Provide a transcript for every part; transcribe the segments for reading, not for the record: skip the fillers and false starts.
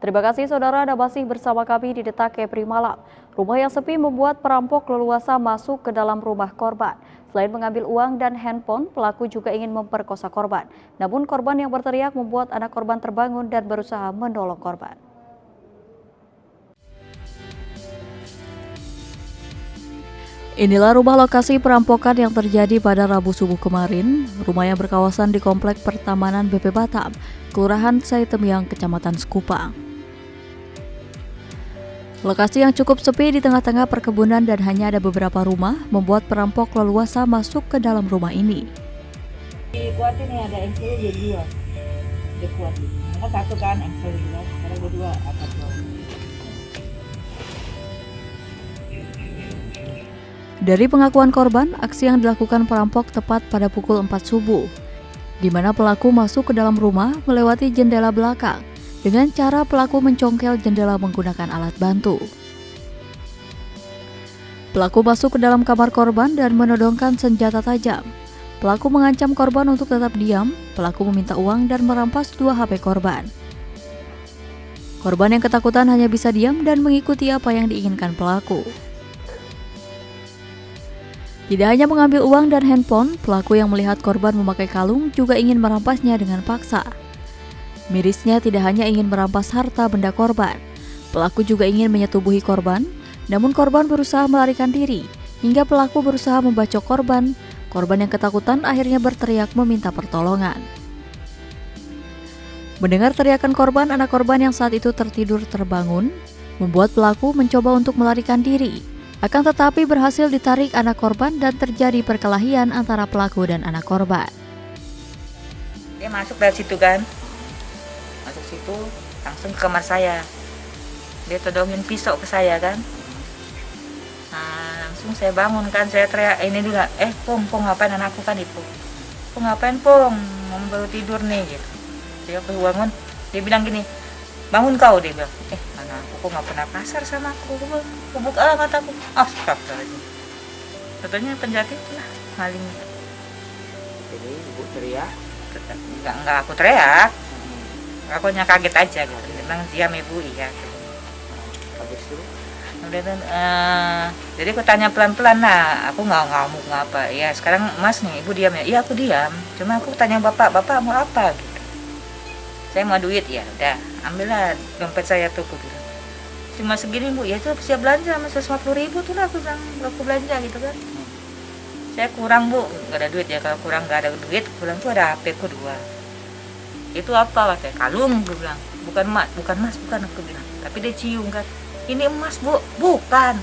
Terima kasih saudara Anda masih bersama kami di Detak Kepri Malam. Rumah yang sepi membuat perampok leluasa masuk ke dalam rumah korban. Selain mengambil uang dan handphone, pelaku juga ingin memperkosa korban. Namun korban yang berteriak membuat anak korban terbangun dan berusaha menolong korban. Inilah rumah lokasi perampokan yang terjadi pada Rabu subuh kemarin. Rumah yang berkawasan di Komplek Pertamanan BP Batam, Kelurahan Saitemiang, Kecamatan Sekupang. Lokasi yang cukup sepi di tengah-tengah perkebunan dan hanya ada beberapa rumah membuat perampok leluasa masuk ke dalam rumah ini. Kuat ini ada engsel jadi dua. Dia kuat. Karena satu kan engsel juga, karena dua atas bawah. Dari pengakuan korban, aksi yang dilakukan perampok tepat pada pukul 4 subuh, di mana pelaku masuk ke dalam rumah melewati jendela belakang dengan cara pelaku mencongkel jendela menggunakan alat bantu. Pelaku masuk ke dalam kamar korban dan menodongkan senjata tajam. Pelaku mengancam korban untuk tetap diam. Pelaku meminta uang dan merampas 2 HP korban. Korban yang ketakutan hanya bisa diam dan mengikuti apa yang diinginkan pelaku. Tidak hanya mengambil uang dan handphone, pelaku yang melihat korban memakai kalung juga ingin merampasnya dengan paksa. Mirisnya tidak hanya ingin merampas harta benda korban, pelaku juga ingin menyetubuhi korban, namun korban berusaha melarikan diri, hingga pelaku berusaha membacok korban. Korban yang ketakutan akhirnya berteriak meminta pertolongan. Mendengar teriakan korban, anak korban yang saat itu tertidur terbangun, membuat pelaku mencoba untuk melarikan diri. Akan tetapi berhasil ditarik anak korban dan terjadi perkelahian antara pelaku dan anak korban. Dia masuk dari situ kan. Masuk situ langsung ke kamar saya. Dia todongin pisau ke saya kan. Nah, langsung saya bangun kan, saya teriak ini juga, Pong ngapain anakku kan itu. Pong ngapain Pong? Mama baru tidur nih gitu. Dia bangun, dia bilang gini, bangun kau, dia bilang. Anakku kok nggak pernah kasar sama aku, kubuk mataku. Astagfirullahaladzim. Contohnya penjahat itulah, maling. Jadi ibu teriak? Enggak aku teriak. Aku hanya kaget aja gitu. Memang diam ibu, iya. Habis itu? Kemudian, jadi aku tanya pelan-pelan, nah aku nggak ngamuk nggak apa. Ya sekarang Mas nih, ibu diam ya? Iya aku diam. Cuma aku tanya bapak mau apa gitu. Saya mau duit ya, udah ambillah dompet saya tuh, aku bilang. Cuma segini bu, ya itu siap belanja sama 150.000 tuh lah aku bilang, aku belanja gitu kan. Saya kurang bu, nggak ada duit ya, kalau kurang nggak ada duit, kurang tuh ada HP ku 2. Itu apa katanya, kalung, gue bilang. Bukan mas, aku bilang. Tapi dia cium kan, ini emas bu, bukan.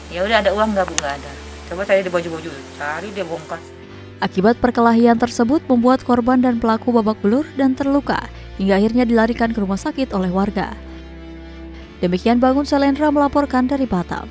Ya udah ada uang nggak bu, nggak ada. Coba cari di baju-baju, cari dia bongkar. Akibat perkelahian tersebut membuat korban dan pelaku babak belur dan terluka hingga akhirnya dilarikan ke rumah sakit oleh warga. Demikian Bangun Selendra melaporkan dari Batam.